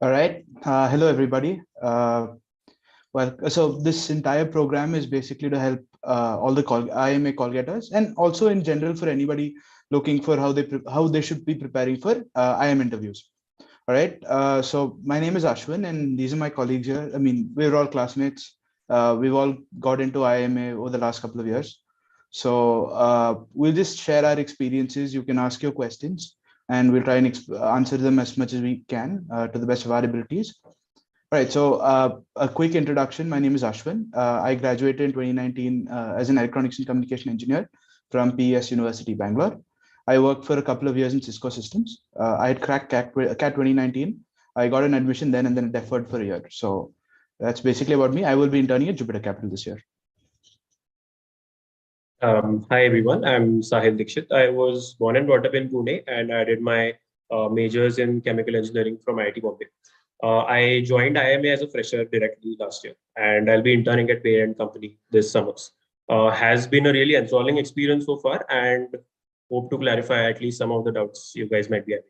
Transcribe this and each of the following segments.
All right. Hello, everybody. So this entire program is basically to help all the IMA call getters, and also in general for anybody looking for how they should be preparing for IM interviews. All right. So my name is Ashwin, and these are my colleagues here. I mean, we're all classmates. We've all got into IMA over the last couple of years. So we'll just share our experiences. You can ask your questions, and we'll try and answer them as much as we can to the best of our abilities. All right, so a quick introduction. My name is Ashwin. I graduated in 2019 as an electronics and communication engineer from PES University, Bangalore. I worked for a couple of years in Cisco Systems. I had cracked CAT 2019. I got an admission then and then deferred for a year. So that's basically about me. I will be interning at Jupiter Capital this year. Hi everyone, I'm Sahil Dikshit. I was born and brought up in Pune, and I did my majors in chemical engineering from IIT Bombay. I joined IMA as a fresher directly last year, and I'll be interning at parent company this summer. Has been a really enthralling experience so far, and hope to clarify at least some of the doubts you guys might be having.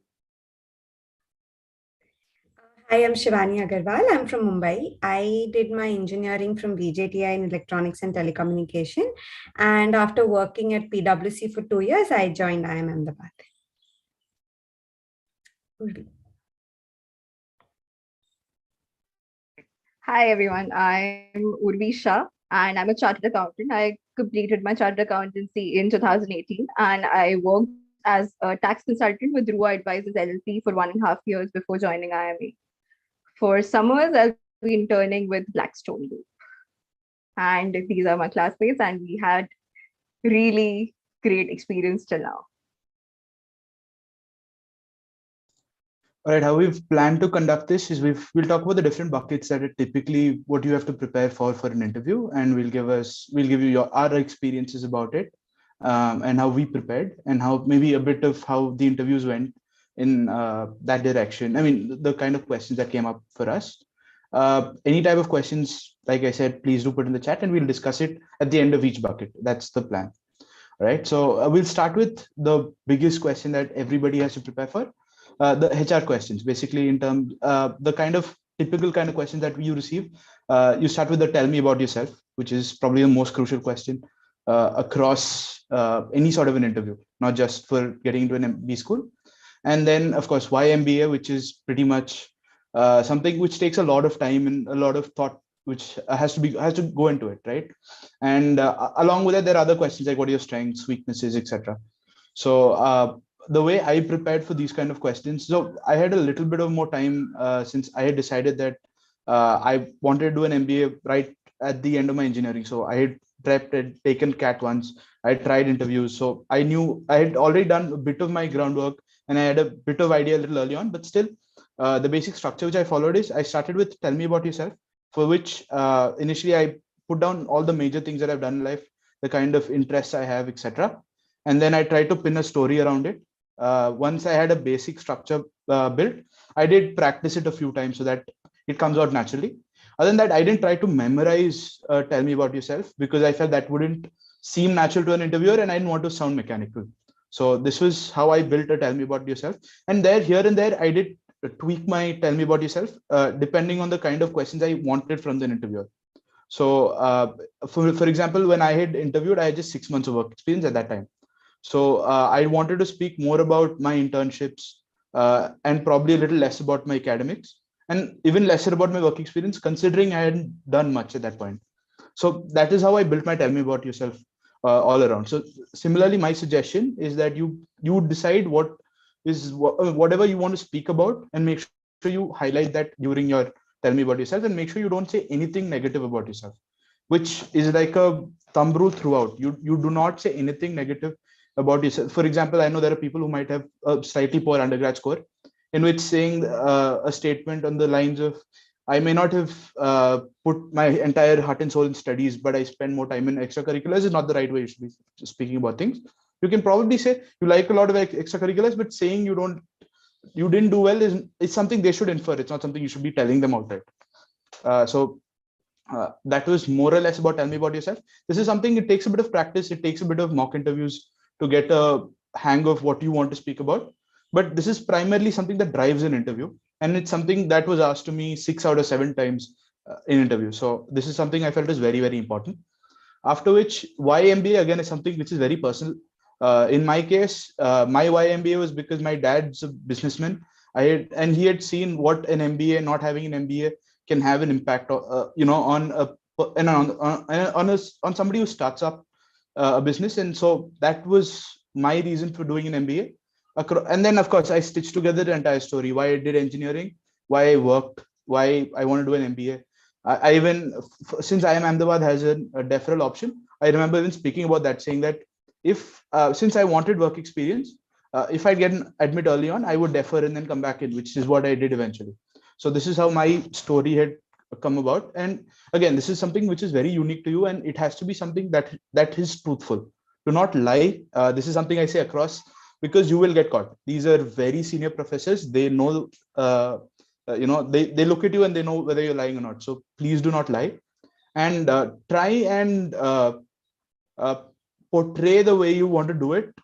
Hi, I'm Shivani Agarwal. I'm from Mumbai. I did my engineering from VJTI in electronics and telecommunication. And after working at PwC for 2 years, I joined IIM Ahmedabad. Hi, everyone. I'm Urvi Shah, and I'm a chartered accountant. I completed my chartered accountancy in 2018, and I worked as a tax consultant with Rua Advisors LLP for 1.5 years before joining IMA. For summers, I'll be interning with Blackstone Group. And these are my classmates, and we had really great experience till now. All right, how we've planned to conduct this is we'll talk about the different buckets that are typically what you have to prepare for an interview, and we'll give you our experiences about it, and how we prepared, and how maybe a bit of how the interviews went in that direction. I mean, the kind of questions that came up for us. Any type of questions, like I said, please do put in the chat, and we'll discuss it at the end of each bucket. That's the plan. All right, so we'll start with the biggest question that everybody has to prepare for. The HR questions, basically in terms, the typical kind of questions that you receive. You start with the tell me about yourself, which is probably the most crucial question across any sort of an interview, not just for getting into an MBA school. And then, of course, why MBA, which is pretty much something which takes a lot of time and a lot of thought, which has to go into it, right? And along with that, there are other questions like what are your strengths, weaknesses, etc. So the way I prepared for these kind of questions, so I had a little bit of more time since I had decided that I wanted to do an MBA right at the end of my engineering. So I had prepped, had taken CAT once, I had tried interviews. So I knew I had already done a bit of my groundwork, and I had a bit of idea a little early on, but still the basic structure which I followed is I started with tell me about yourself, for which initially I put down all the major things that I've done in life, the kind of interests I have, etc. And then I tried to pin a story around it. Once I had a basic structure built, I did practice it a few times so that it comes out naturally. Other than that, I didn't try to memorize tell me about yourself, because I felt that wouldn't seem natural to an interviewer, and I didn't want to sound mechanical. So this was how I built a tell me about yourself. And here and there, I did tweak my tell me about yourself depending on the kind of questions I wanted from the interviewer. So for example, when I had interviewed, I had just 6 months of work experience at that time. So I wanted to speak more about my internships and probably a little less about my academics, and even lesser about my work experience, considering I hadn't done much at that point. So that is how I built my tell me about yourself all around. So similarly, my suggestion is that you decide whatever you want to speak about, and make sure you highlight that during your tell me about yourself, and make sure you don't say anything negative about yourself, which is like a thumb rule throughout. You do not say anything negative about yourself. For example, I know there are people who might have a slightly poor undergrad score, in which saying a statement on the lines of, I may not have put my entire heart and soul in studies, but I spend more time in extracurriculars, is not the right way you should be speaking about things. You can probably say you like a lot of extracurriculars, but saying you didn't do well is something they should infer. It's not something you should be telling them outright. So that was more or less about tell me about yourself. This is something, it takes a bit of practice. It takes a bit of mock interviews to get a hang of what you want to speak about. But this is primarily something that drives an interview. And it's something that was asked to me 6 out of 7 times in interview. So this is something I felt is very, very important. After which, why MBA again is something which is very personal. In my case, my why MBA was because my dad's a businessman. And he had seen what an MBA, not having an MBA, can have an impact, on somebody who starts up a business. And so that was my reason for doing an MBA. And then, of course, I stitched together the entire story: why I did engineering, why I worked, why I want to do an MBA. I even, since IIM Ahmedabad has a deferral option, I remember even speaking about that, saying that if since I wanted work experience, if I get an admit early on, I would defer and then come back in, which is what I did eventually. So this is how my story had come about. And again, this is something which is very unique to you, and it has to be something that is truthful. Do not lie. This is something I say across, because you will get caught. These are very senior professors. They know, they look at you and they know whether you're lying or not. So please do not lie, and try and portray the way you want to do it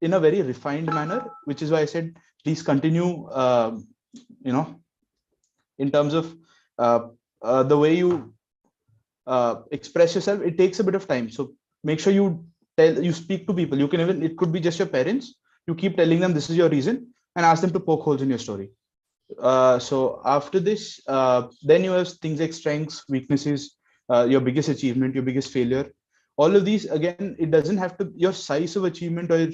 in a very refined manner, which is why I said, please continue, in terms of the way you express yourself. It takes a bit of time. So make sure you speak to people. You can even, it could be just your parents. You keep telling them this is your reason, and ask them to poke holes in your story. So after this, then you have things like strengths, weaknesses, your biggest achievement, your biggest failure. All of these, again, it doesn't have to, your size of achievement or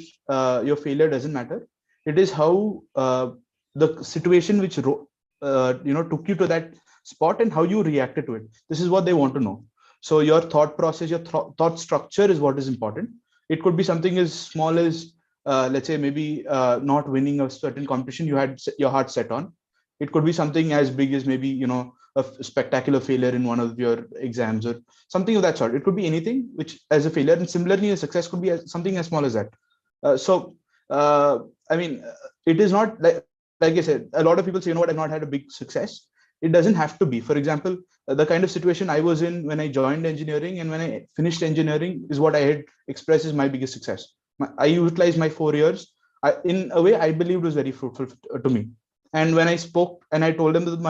your failure doesn't matter. It is how the situation which took you to that spot and how you reacted to it. This is what they want to know. So your thought process, your thought structure is what is important. It could be something as small as, let's say, maybe not winning a certain competition you had your heart set on. It could be something as big as maybe, a spectacular failure in one of your exams or something of that sort. It could be anything which as a failure, and similarly a success could be something as small as that. I mean, it is not like I said, a lot of people say, I've not had a big success. It doesn't have to be. For example, the kind of situation I was in when I joined engineering and when I finished engineering is what I had expressed as my biggest success. I utilized my 4 years in a way I believed was very fruitful to me. And when I spoke and I told them that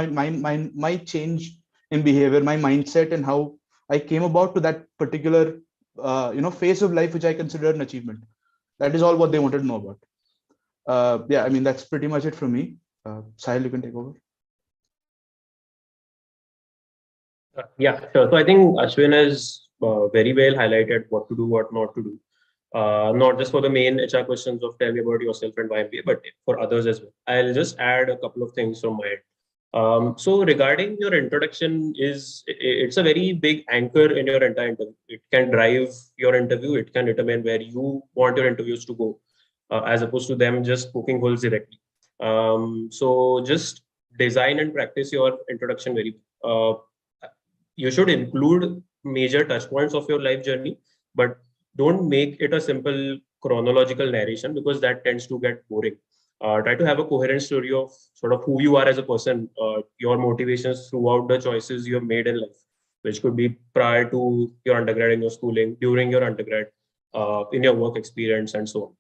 my change in behavior, my mindset, and how I came about to that particular phase of life which I consider an achievement, that is all what they wanted to know about. I mean, that's pretty much it from me. Sahil, you can take over. Yeah, sure. So I think Ashwin has very well highlighted what to do, what not to do. Not just for the main HR questions of tell me about yourself and why MBA, but for others as well. I'll just add a couple of things from my end. So regarding your introduction, it's a very big anchor in your entire interview. It can drive your interview. It can determine where you want your interviews to go, as opposed to them just poking holes directly. So just design and practice your introduction very well. You should include major touch points of your life journey, but don't make it a simple chronological narration, because that tends to get boring. Try to have a coherent story of sort of who you are as a person, your motivations throughout the choices you have made in life, which could be prior to your undergrad, in your schooling, during your undergrad, in your work experience, and so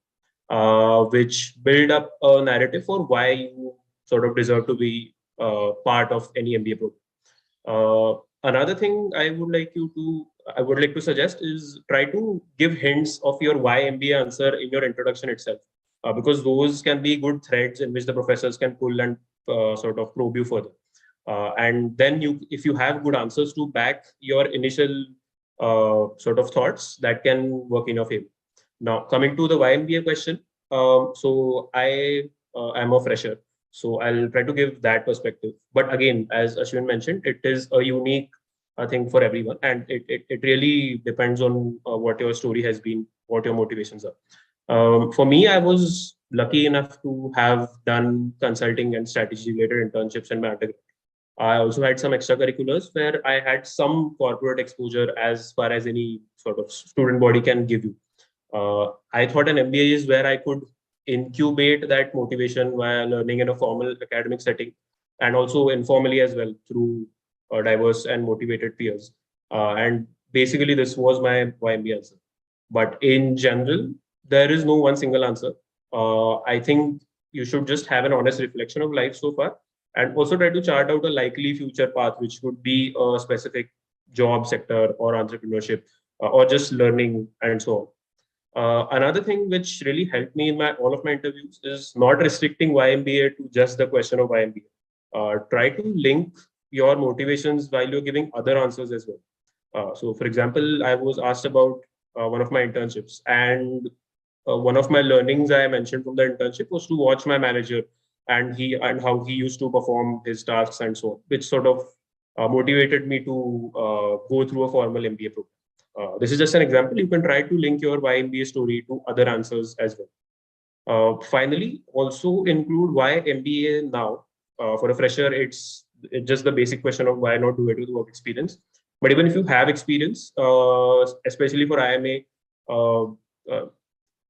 on, which build up a narrative for why you sort of deserve to be part of any MBA program. Another thing I would like to suggest is try to give hints of your why MBA answer in your introduction itself, because those can be good threads in which the professors can pull and sort of probe you further. And then if you have good answers to back your initial sort of thoughts, that can work in your favor. Now, coming to the why MBA question, so I am a fresher. So I'll try to give that perspective. But again, as Ashwin mentioned, it is a unique thing for everyone. And it really depends on what your story has been, what your motivations are. For me, I was lucky enough to have done consulting and strategy related internships in my undergrad. I also had some extracurriculars where I had some corporate exposure as far as any sort of student body can give you. I thought an MBA is where I could incubate that motivation while learning in a formal academic setting, and also informally as well through diverse and motivated peers. And basically, this was my YMBA answer. But in general, there is no one single answer. I think you should just have an honest reflection of life so far and also try to chart out a likely future path, which could be a specific job sector or entrepreneurship or just learning and so on. Another thing which really helped me in all of my interviews is not restricting YMBA to just the question of YMBA. Try to link your motivations while you're giving other answers as well. So, for example, I was asked about one of my internships, and one of my learnings I mentioned from the internship was to watch my manager and how he used to perform his tasks and so on, which sort of motivated me to go through a formal MBA program. This is just an example. You can try to link your YMBA story to other answers as well. Finally, also include why MBA now. For a fresher, it's just the basic question of why not do it with work experience. But even if you have experience, especially for IMA,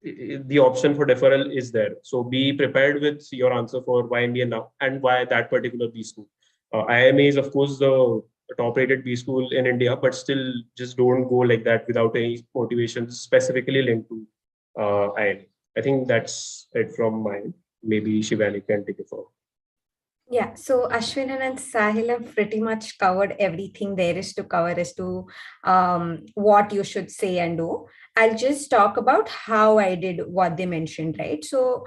the option for deferral is there. So be prepared with your answer for why MBA now and why that particular B school. IMA is, of course, the top-rated B school in India, but still just don't go like that without any motivation specifically linked to IMA. I think that's it from mine. Maybe Shivani can take it forward. Yeah, so Ashwin and Sahil have pretty much covered everything there is to cover as to what you should say and do. I'll just talk about how I did what they mentioned, right? So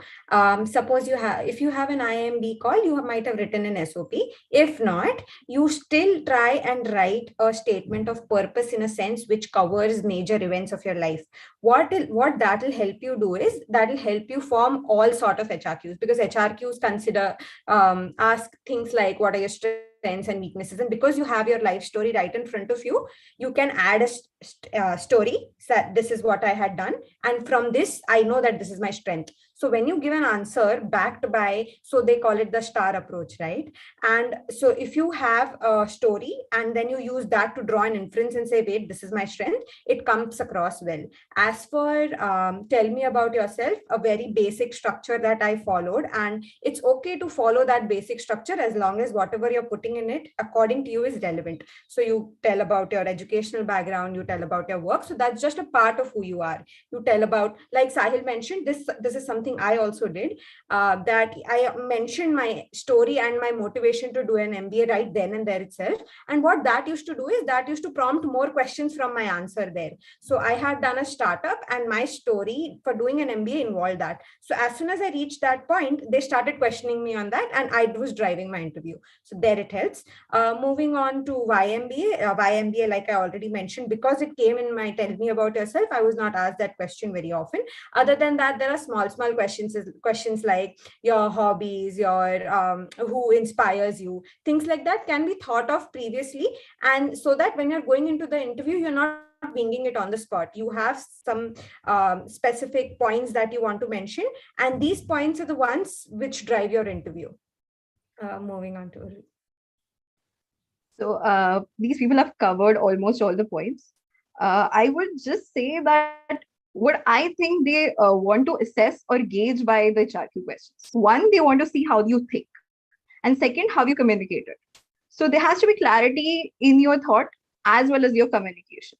suppose if you have an IMB call, you might have written an SOP. If not, you still try and write a statement of purpose in a sense which covers major events of your life. What that will help you do is that will help you form all sort of HRQs, because HRQs consider ask things like what are your strengths and weaknesses, and because you have your life story right in front of you, you can add a story. So this is what I had done, and from this I know that this is my strength. So when you give an answer backed by, so they call it the STAR approach, right? And so if you have a story and then you use that to draw an inference and say, wait, this is my strength, it comes across well. As for tell me about yourself, a very basic structure that I followed, and it's okay to follow that basic structure as long as whatever you're putting in it according to you is relevant. So you tell about your educational background, you tell about your work, so that's just a part of who you are. You tell about, like Sahil mentioned, this is something I also did, that I mentioned my story and my motivation to do an MBA right then and there itself. And what that used to do is that used to prompt more questions from my answer there. So I had done a startup and my story for doing an MBA involved that. So as soon as I reached that point, they started questioning me on that, and I was driving my interview. So there it helps. Moving on to YMBA, like I already mentioned, because it came in my tell me about yourself, I was not asked that question very often. Other than that, there are small questions like your hobbies, your who inspires you, things like that can be thought of previously, and so that when you're going into the interview, you're not winging it on the spot. You have some specific points that you want to mention, and these points are the ones which drive your interview. Moving on to So these people have covered almost all the points. I would just say that what I think they want to assess or gauge by the HRQ questions. One, they want to see how you think, and second, how you communicate it. So there has to be clarity in your thought as well as your communication.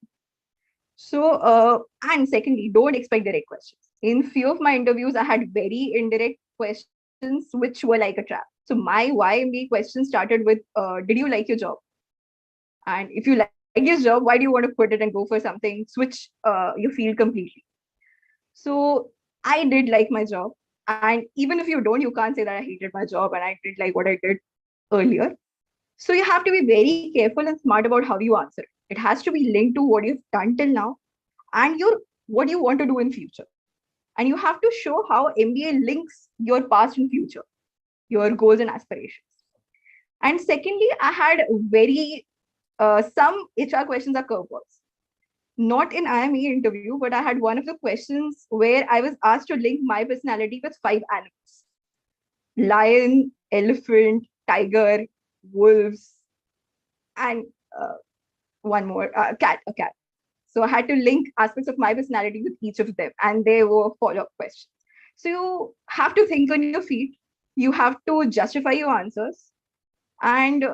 So, and secondly, don't expect direct questions. In few of my interviews, I had very indirect questions which were like a trap. So my YMBA question started with, did you like your job? And if you like your job, why do you want to quit it and go for something which you feel completely? So I did like my job. And even if you don't, you can't say that I hated my job and I did like what I did earlier. So you have to be very careful and smart about how you answer it. It has to be linked to what you've done till now and what you want to do in future. And you have to show how MBA links your past and future, your goals and aspirations. And secondly, I had very, some HR questions are curveballs. Not in IME interview, but I had one of the questions where I was asked to link my personality with 5 animals: lion, elephant, tiger, wolves, and one more, a cat. So I had to link aspects of my personality with each of them, and they were follow-up questions. So you have to think on your feet. You have to justify your answers. And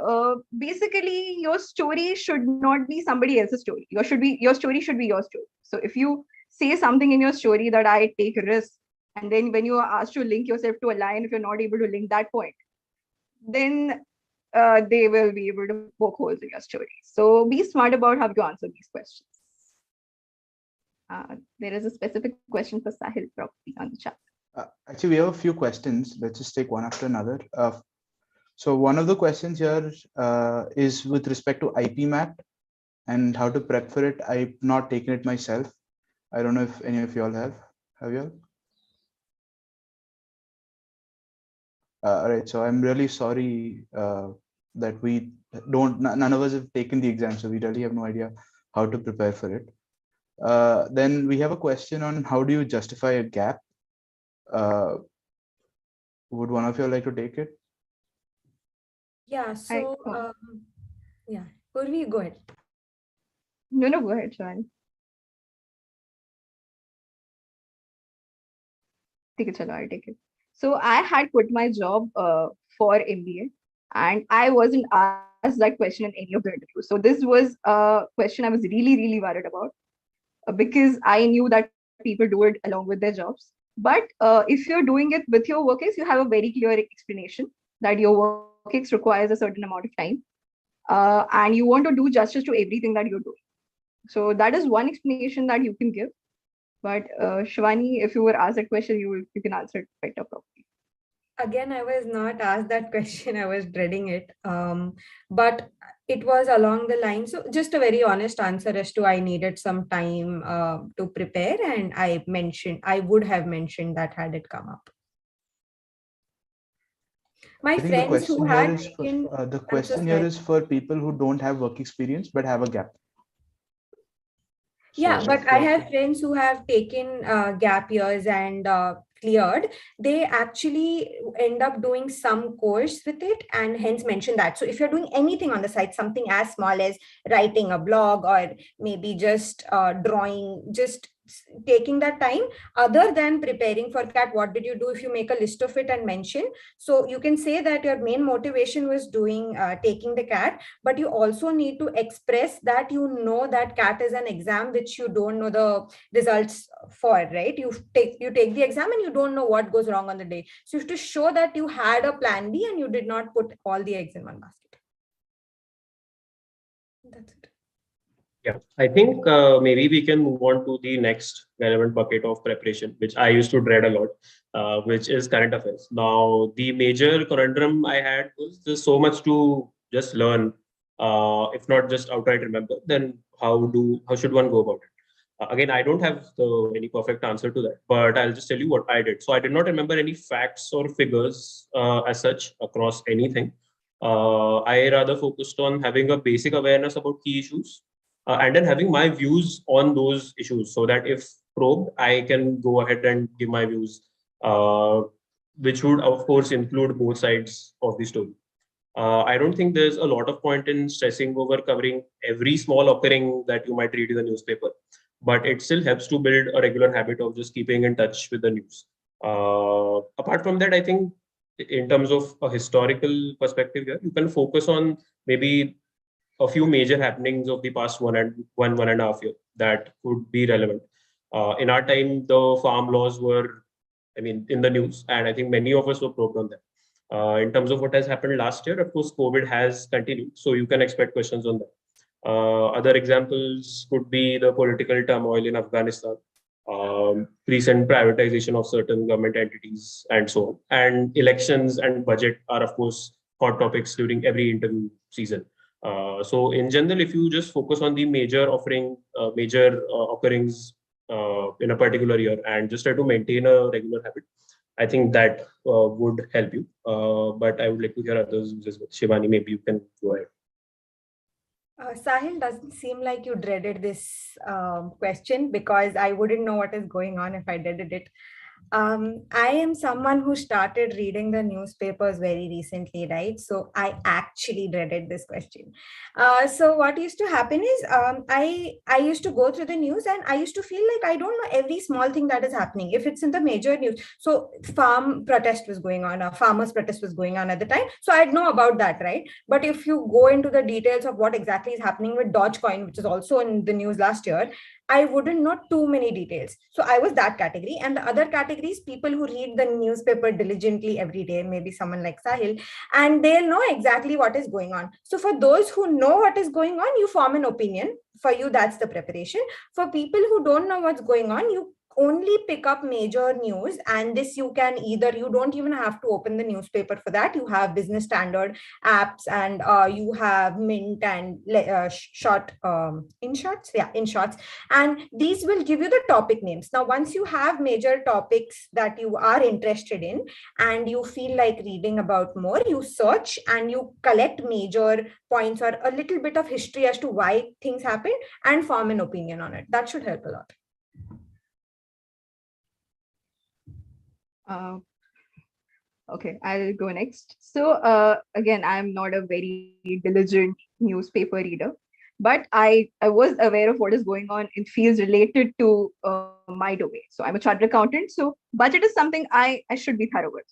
basically, your story should not be somebody else's story. Your story should be your story. So if you say something in your story that I take risks, and then when you are asked to link yourself to a lion, if you're not able to link that point, then they will be able to poke holes in your story. So be smart about how to answer these questions. There is a specific question for Sahil probably on the chat. Actually, we have a few questions. Let's just take one after another. So one of the questions here is with respect to Ipmat and how to prep for it. I've not taken it myself. I don't know if any of y'all have. Have you all? All right. So I'm really sorry that none of us have taken the exam. So we really have no idea how to prepare for it. Then we have a question on how do you justify a gap? Would one of you like to take it? Yeah. So, yeah. Purvi, go ahead. No, go ahead, Shivani. I'll take it. So I had quit my job for MBA, and I wasn't asked that question in any of the interviews. So this was a question I was really, really worried about because I knew that people do it along with their jobs. But if you're doing it with your workix, you have a very clear explanation that your workix requires a certain amount of time, and you want to do justice to everything that you're doing. So that is one explanation that you can give. But Shivani, if you were asked that question, you can answer it better probably. Again, I was not asked that question. I was dreading it. But it was along the line. So just a very honest answer as to I needed some time to prepare. And I would have mentioned that had it come up. My friends who had taken, the question here is for people who don't have work experience but have a gap. Yeah, but I have friends who have taken gap years and cleared. They actually end up doing some course with it and hence mention that. So if you're doing anything on the side, something as small as writing a blog or maybe just drawing, just taking that time other than preparing for CAT, what did you do? If you make a list of it and mention, so you can say that your main motivation was doing taking the CAT, but you also need to express that you know that CAT is an exam which you don't know the results for, right? You take the exam and you don't know what goes wrong on the day, so you have to show that you had a plan B and you did not put all the eggs in one basket. That's it. Yeah, I think maybe we can move on to the next relevant bucket of preparation, which I used to dread a lot, which is current affairs. Now, the major conundrum I had was there's so much to just learn. If not just outright remember, then how should one go about it? Again, I don't have any perfect answer to that, but I'll just tell you what I did. So I did not remember any facts or figures as such across anything. I rather focused on having a basic awareness about key issues. And then having my views on those issues so that if probed, I can go ahead and give my views, which would, of course, include both sides of the story. I don't think there's a lot of point in stressing over covering every small occurring that you might read in the newspaper, but it still helps to build a regular habit of just keeping in touch with the news. Apart from that, I think in terms of a historical perspective here, you can focus on maybe a few major happenings of the past one and a half year that could be relevant. In our time, the farm laws were, in the news, and I think many of us were probed on that. In terms of what has happened last year, of course, COVID has continued, so you can expect questions on that. Other examples could be the political turmoil in Afghanistan, recent privatization of certain government entities, and so on. And elections and budget are, of course, hot topics during every interview season. So in general, if you just focus on the major occurrings in a particular year and just try to maintain a regular habit, I think that would help you. But I would like to hear others as well. Shivani, maybe you can go ahead. Sahil, doesn't seem like you dreaded this question because I wouldn't know what is going on if I dreaded it. I am someone who started reading the newspapers very recently, right? So I actually dreaded this question. So what used to happen is I used to go through the news and I used to feel like I don't know every small thing that is happening. If it's in the major news, so farm protest was going on, farmers protest was going on at the time. So I'd know about that, right? But if you go into the details of what exactly is happening with Dogecoin, which is also in the news last year, I wouldn't know too many details. So I was that category. And the other category is people who read the newspaper diligently every day, maybe someone like Sahil, and they'll know exactly what is going on. So for those who know what is going on, you form an opinion. For you, that's the preparation. For people who don't know what's going on, you only pick up major news, and this you can either, you don't even have to open the newspaper for that. You have business standard apps, and you have mint and short in shots, yeah, in shots, and these will give you the topic names. Now once you have major topics that you are interested in and you feel like reading about more, you search and you collect major points or a little bit of history as to why things happen and form an opinion on it. That should help a lot. Okay, I'll go next. So again, I'm not a very diligent newspaper reader, but I was aware of what is going on in fields related to my domain. So I'm a chartered accountant. So budget is something I should be thorough with.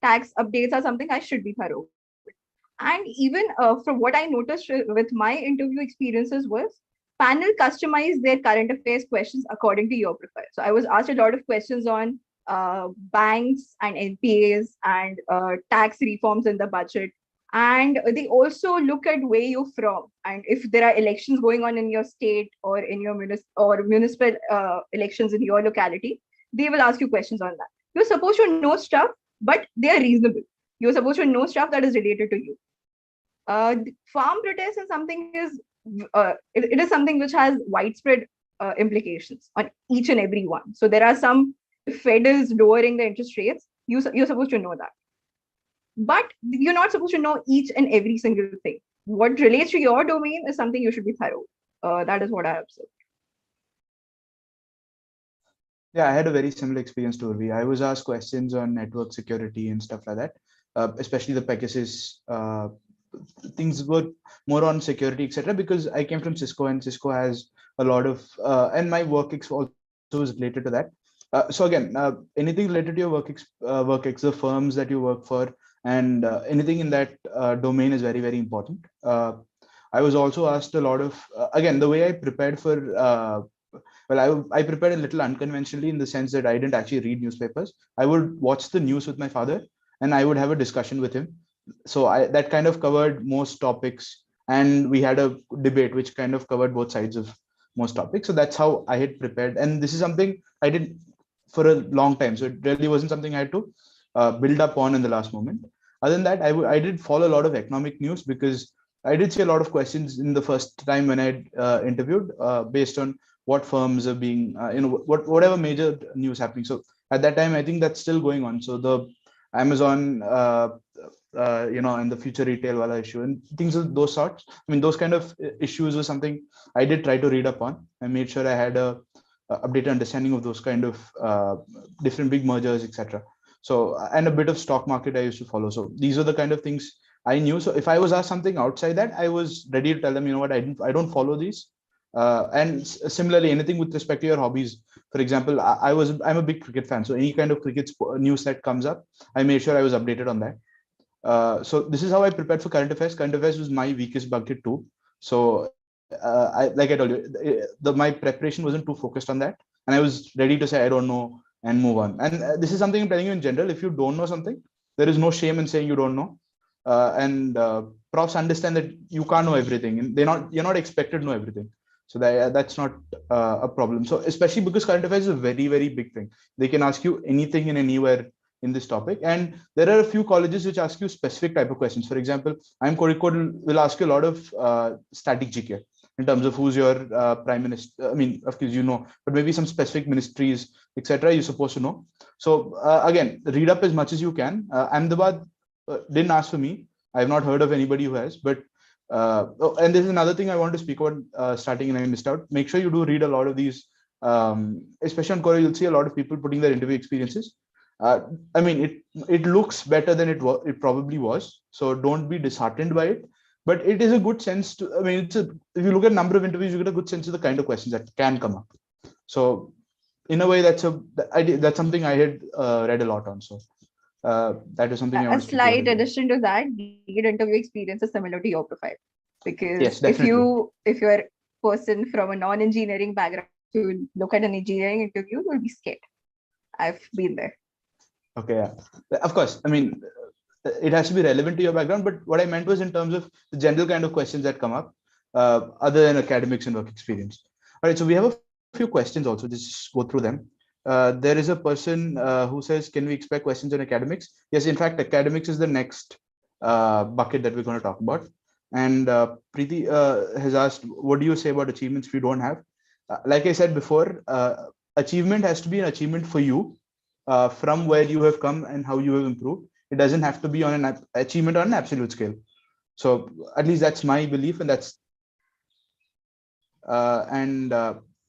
Tax updates are something I should be thorough with. And even from what I noticed with my interview experiences was panel customized their current affairs questions according to your profile. So I was asked a lot of questions on banks and NPAs and tax reforms in the budget. And they also look at where you're from. And if there are elections going on in your state or in your municipal elections in your locality, they will ask you questions on that. You're supposed to know stuff, but they are reasonable. You're supposed to know stuff that is related to you. Farm protests and something is, it is something which has widespread implications on each and every one. So there are some, Fed is lowering the interest rates, you're supposed to know that. But you're not supposed to know each and every single thing. What relates to your domain is something you should be thorough. That is what I observed. Yeah, I had a very similar experience to Urvi. I was asked questions on network security and stuff like that, especially the Pegasus. Things were more on security, etc. Because I came from Cisco, and Cisco has a lot of, and my work also is related to that. So again, anything related to your work, the firms that you work for, and anything in that domain is very, very important. I was also asked a lot of, again, the way I prepared for, well, I prepared a little unconventionally in the sense that I didn't actually read newspapers. I would watch the news with my father and I would have a discussion with him. So that kind of covered most topics, and we had a debate which kind of covered both sides of most topics. So that's how I had prepared. And this is something I did for a long time. So it really wasn't something I had to build up on in the last moment. Other than that, I did follow a lot of economic news because I did see a lot of questions in the first time when I interviewed based on what firms are being, whatever major news happening. So at that time, I think that's still going on. So the Amazon, and the future retail wala issue and things of those sorts. I mean, those kind of issues were something I did try to read up on. I made sure I had a updated understanding of those kind of different big mergers, etc. So, and a bit of stock market I used to follow. So these are the kind of things I knew. So if I was asked something outside that, I was ready to tell them, you know what, I don't follow these. And similarly, anything with respect to your hobbies. For example, I'm a big cricket fan. So any kind of cricket news that comes up, I made sure I was updated on that. So this is how I prepared for current affairs. Current affairs was my weakest bucket too. So like I told you, my preparation wasn't too focused on that, and I was ready to say I don't know and move on. And this is something I'm telling you in general. If you don't know something, there is no shame in saying you don't know. And profs understand that you can't know everything, and you're not expected to know everything. So that's not a problem. So especially because current affairs is a very, very big thing. They can ask you anything and anywhere in this topic. And there are a few colleges which ask you specific type of questions. For example, IIM Kozhikode will ask you a lot of static GK in terms of who's your prime minister. I mean, of course, but maybe some specific ministries, etc. You're supposed to know. So again, read up as much as you can. Ahmedabad didn't ask for me. I've not heard of anybody who has, but and this is another thing I want to speak about starting, and I missed out. Make sure you do read a lot of these, especially on Quora. You'll see a lot of people putting their interview experiences. I mean, it looks better than it probably was. So don't be disheartened by it. But it is a good sense to. I mean, if you look at number of interviews, you get a good sense of the kind of questions that can come up. So in a way, that's something I had read a lot on. So that is something. A slight addition to that, lead interview experience is similar to your profile, because yes, if you're a person from a non-engineering background, you look at an engineering interview, you'll be scared. I've been there. Okay, yeah. Of course. I mean, it has to be relevant to your background, but what I meant was in terms of the general kind of questions that come up, other than academics and work experience. All right, so we have a few questions also. Just go through them. There is a person who says, can we expect questions on academics? Yes, in fact, academics is the next bucket that we're going to talk about. And Preeti has asked, what do you say about achievements if you don't have? Like I said before, achievement has to be an achievement for you from where you have come and how you have improved. It doesn't have to be on an achievement on an absolute scale. So at least that's my belief, and that's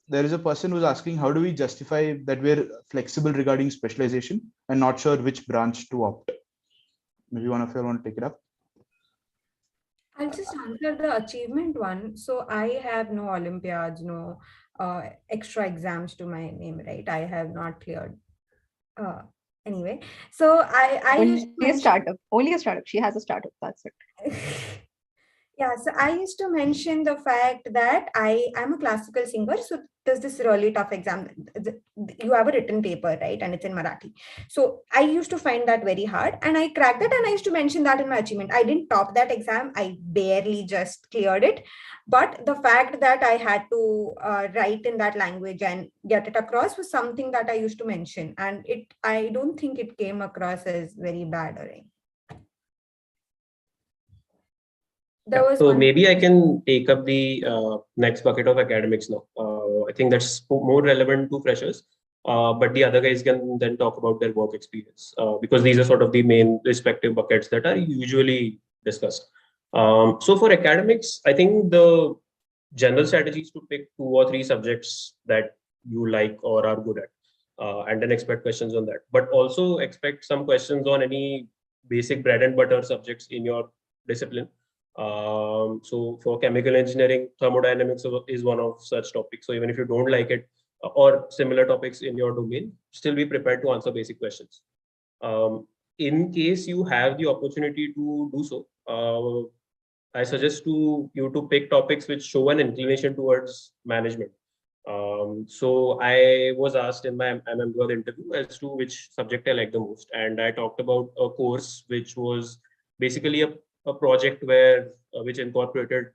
there is a person who's asking, how do we justify that we're flexible regarding specialization and not sure which branch to opt? Maybe one of you want to take it up. I'll just answer the achievement one. So I have no Olympiads, no extra exams to my name, right? I have not cleared. Anyway, so I only a startup. Only a startup. She has a startup. That's it. Yeah, so I used to mention the fact that I am a classical singer. So there's this really tough exam. You have a written paper, right? And it's in Marathi. So I used to find that very hard and I cracked that, and I used to mention that in my achievement. I didn't top that exam. I barely just cleared it. But the fact that I had to write in that language and get it across was something that I used to mention. And I don't think it came across as very bad or anything. So maybe I can take up the next bucket of academics now. I think that's more relevant to freshers, but the other guys can then talk about their work experience because these are sort of the main respective buckets that are usually discussed. So for academics, I think the general strategy is to pick 2 or 3 subjects that you like or are good at, and then expect questions on that. But also expect some questions on any basic bread and butter subjects in your discipline. So for chemical engineering, thermodynamics is one of such topics. So even if you don't like it or similar topics in your domain, still be prepared to answer basic questions. In case you have the opportunity to do so, I suggest you to pick topics which show an inclination towards management. So I was asked in my IIM Ahmedabad interview as to which subject I like the most, and I talked about a course which was basically a project which incorporated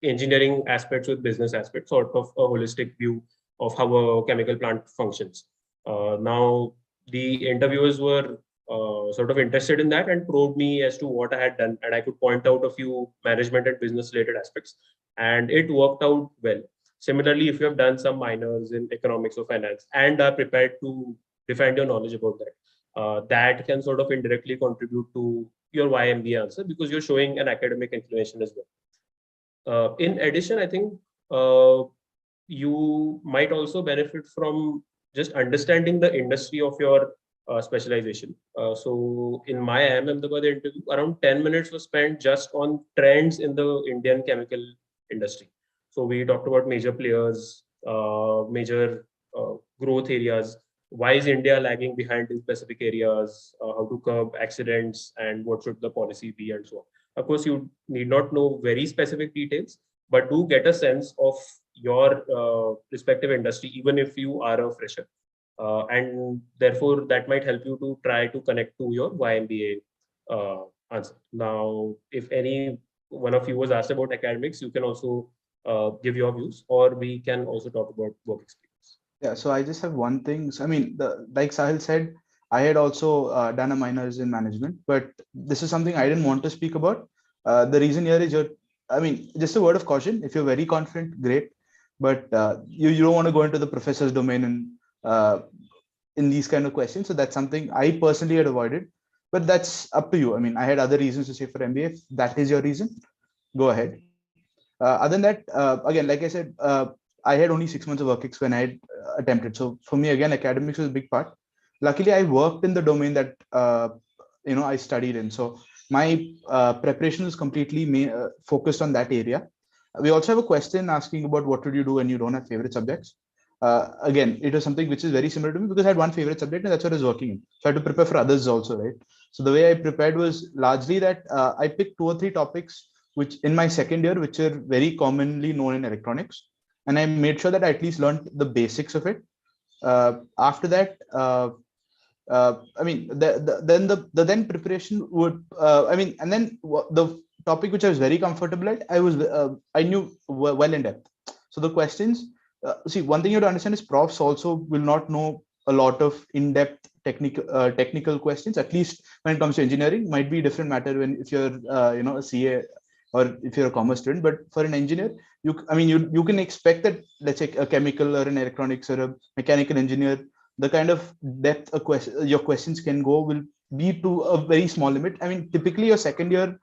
engineering aspects with business aspects, sort of a holistic view of how a chemical plant functions. Now, the interviewers were sort of interested in that and probed me as to what I had done, and I could point out a few management and business related aspects, and it worked out well. Similarly, if you have done some minors in economics or finance and are prepared to defend your knowledge about that, that can sort of indirectly contribute to your YMBA answer because you're showing an academic inclination as well. In addition, I think you might also benefit from just understanding the industry of your specialization. So in my IIM Ahmedabad interview, around 10 minutes was spent just on trends in the Indian chemical industry. So we talked about major players, major growth areas. Why is India lagging behind in specific areas? How to curb accidents and what should the policy be and so on. Of course, you need not know very specific details, but do get a sense of your respective industry, even if you are a fresher. And therefore, that might help you to try to connect to your YMBA answer. Now, if any one of you was asked about academics, you can also give your views, or we can also talk about work experience. Yeah, so I just have one thing. So, I mean, like Sahil said, I had also done a minors in management, but this is something I didn't want to speak about. The reason here is just a word of caution. If you're very confident, great, but you don't want to go into the professor's domain and in these kind of questions. So that's something I personally had avoided, but that's up to you. I mean, I had other reasons to say for MBA. If that is your reason, go ahead. Other than that, again, like I said, I had only 6 months of work experience when I had attempted. So for me, again, academics was a big part. Luckily, I worked in the domain that I studied in. So my preparation was completely focused on that area. We also have a question asking about what would you do when you don't have favorite subjects. Again, it was something which is very similar to me because I had one favorite subject and that's what I was working in. So I had to prepare for others also, right? So the way I prepared was largely that I picked 2 or 3 topics which in my second year, which are very commonly known in electronics. and I made sure that I at least learned the basics of it. After that, I mean, the then preparation would, I mean, and then the topic which I was very comfortable at, I knew well in depth. So the questions, see, one thing you have to understand is profs also will not know a lot of in-depth technical questions. At least when it comes to engineering, might be a different matter when if you're a CA or if you're a commerce student. But for an engineer, you can expect that, let's say, a chemical or an electronics or a mechanical engineer, the kind of depth your questions can go will be to a very small limit. I mean, typically your second year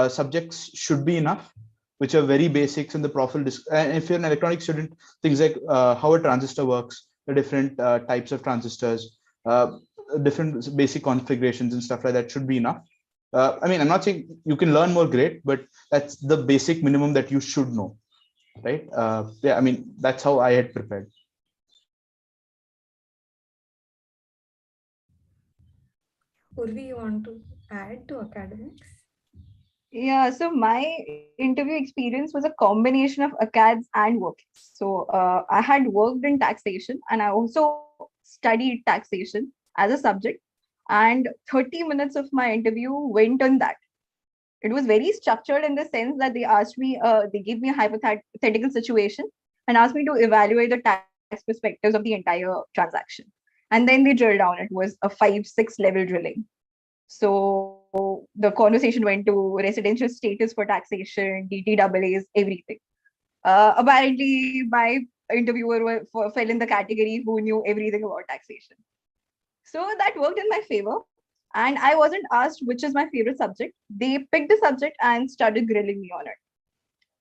subjects should be enough, which are very basics, and the prof will and if you're an electronics student, things like how a transistor works, the different types of transistors, different basic configurations and stuff like that should be enough. I mean, I'm not saying you can learn more, great, but that's the basic minimum that you should know, right? Yeah, I mean, that's how I had prepared. Urvi, you want to add to academics? Yeah, so my interview experience was a combination of acads and workings. So I had worked in taxation and I also studied taxation as a subject. And 30 minutes of my interview went on that. It was very structured in the sense that they asked me, they gave me a hypothetical situation and asked me to evaluate the tax perspectives of the entire transaction. And then they drilled down. It was a 5-6 level drilling. So the conversation went to residential status for taxation, DTAAs, everything. Apparently, my interviewer fell in the category who knew everything about taxation. So that worked in my favor. And I wasn't asked which is my favorite subject. They picked the subject and started grilling me on it.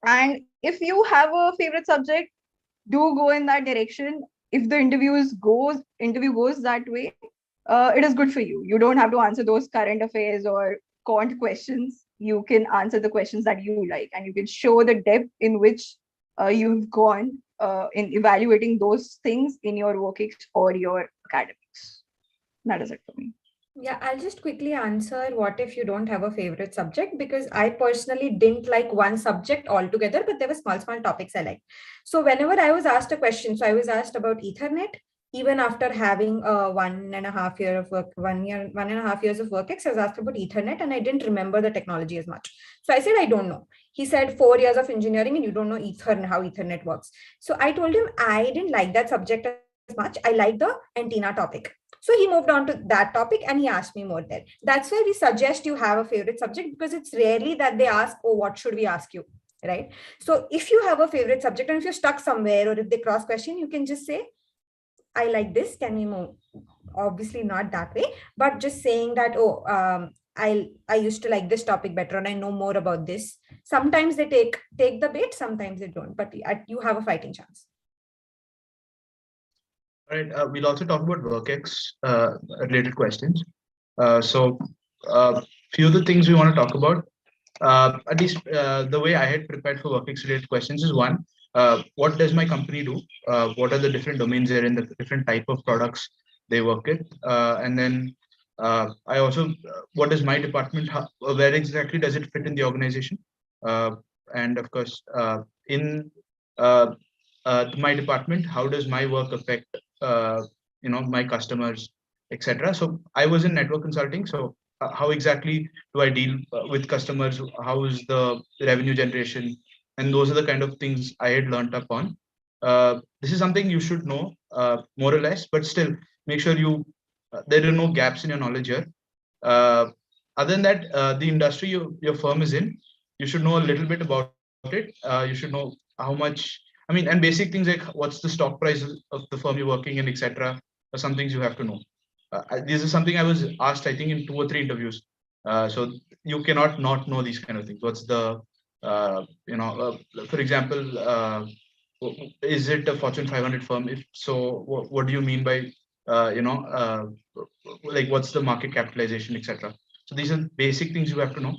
And if you have a favorite subject, do go in that direction. If the interview goes that way, it is good for you. You don't have to answer those current affairs or quant questions. You can answer the questions that you like, and you can show the depth in which you've gone in evaluating those things in your workings or your academics. That is it for me. Yeah, I'll just quickly answer what if you don't have a favorite subject, because I personally didn't like one subject altogether, but there were small topics I liked. So whenever I was asked a question, so I was asked about Ethernet, even after having 1.5 year of work, 1.5 years of work, I was asked about Ethernet and I didn't remember the technology as much. So I said, I don't know. He said 4 years of engineering and you don't know Ethernet, how Ethernet works. So I told him I didn't like that subject as much. I like the antenna topic. So he moved on to that topic and he asked me more there. That's why we suggest you have a favorite subject, because it's rarely that they ask, oh, what should we ask you, right? So if you have a favorite subject and if you're stuck somewhere or if they cross question, you can just say, I like this, can we move? Obviously not that way, but just saying that, oh, I used to like this topic better and I know more about this. Sometimes they take the bait, sometimes they don't, but you have a fighting chance. All right, we'll also talk about WorkX related questions. So few of the things we want to talk about, at least the way I had prepared for WorkX related questions is one, what does my company do? What are the different domains they're in, the different type of products they work with? And then I also, what is my department? Where exactly does it fit in the organization? And of course, in my department, how does my work affect my customers, etc. So I was in network consulting. So how exactly do I deal with customers? How is the revenue generation? And those are the kind of things I had learned up on. This is something you should know more or less, but still make sure there are no gaps in your knowledge here. Other than that, the industry your firm is in, you should know a little bit about it. You should know how much, and basic things like what's the stock price of the firm you're working in, etc. are some things you have to know. This is something I was asked, I think, in 2 or 3 interviews. So you cannot not know these kind of things. What's the, for example, is it a Fortune 500 firm? If so, what do you mean by, like what's the market capitalization, etc. So these are basic things you have to know.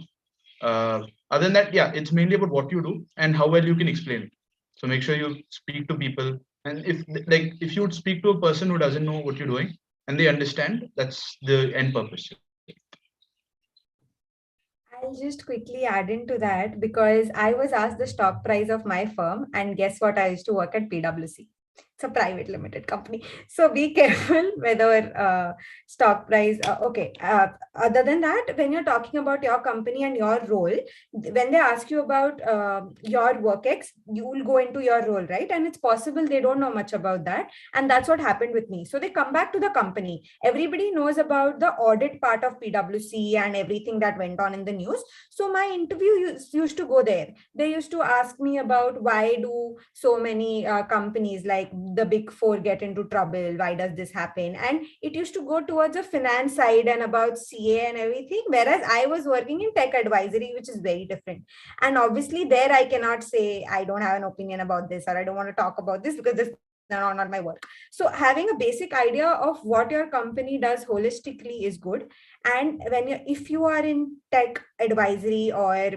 Other than that, yeah, it's mainly about what you do and how well you can explain it. So make sure you speak to people, and if you would speak to a person who doesn't know what you're doing and they understand, that's the end purpose. I'll just quickly add into that because I was asked the stock price of my firm, and guess what? I used to work at PwC. It's a private limited company. So be careful whether stock price. Okay. Other than that, when you're talking about your company and your role, when they ask you about your work ex, you will go into your role, right? And it's possible they don't know much about that. And that's what happened with me. So they come back to the company. Everybody knows about the audit part of PwC and everything that went on in the news. So my interview used to go there. They used to ask me about why do so many companies like the big four get into trouble? Why does this happen? And it used to go towards a finance side and about CA and everything. Whereas I was working in tech advisory, which is very different. And obviously there I cannot say I don't have an opinion about this or I don't want to talk about this because this not my work. So having a basic idea of what your company does holistically is good. And if you are in tech advisory or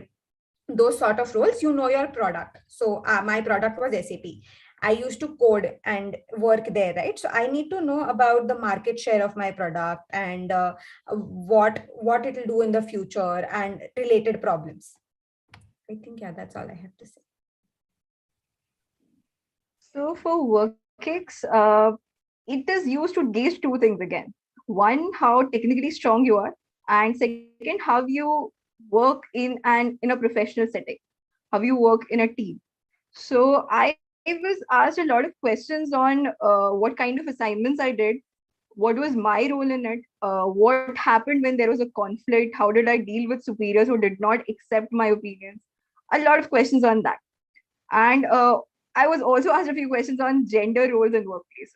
those sort of roles, you know your product. So my product was SAP. I used to code and work there, right? So I need to know about the market share of my product and what it will do in the future and related problems. I think, yeah, that's all I have to say. So for WorkX, it is used to gauge two things again. One, how technically strong you are, and second, how you work in a professional setting, how you work in a team. So I was asked a lot of questions on what kind of assignments I did, what was my role in it, what happened when there was a conflict, how did I deal with superiors who did not accept my opinions, a lot of questions on that. And I was also asked a few questions on gender roles in workplaces.